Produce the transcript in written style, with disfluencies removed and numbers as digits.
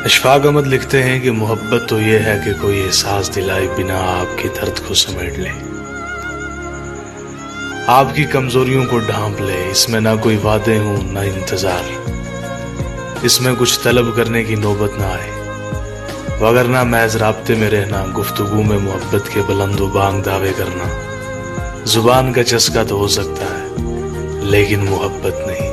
अशफाक अहमद लिखते हैं कि मोहब्बत तो ये है कि कोई एहसास दिलाए बिना आपके दर्द को समेट ले, आपकी कमजोरियों को ढांप ले। इसमें ना कोई वादे हों ना इंतजार, इसमें कुछ तलब करने की नौबत ना आए, वगरना महज राब्ते में रहना, गुफ्तगू में मोहब्बत के बुलंदो बांग दावे करना। जुबान का चस्का तो हो सकता है लेकिन मोहब्बत नहीं।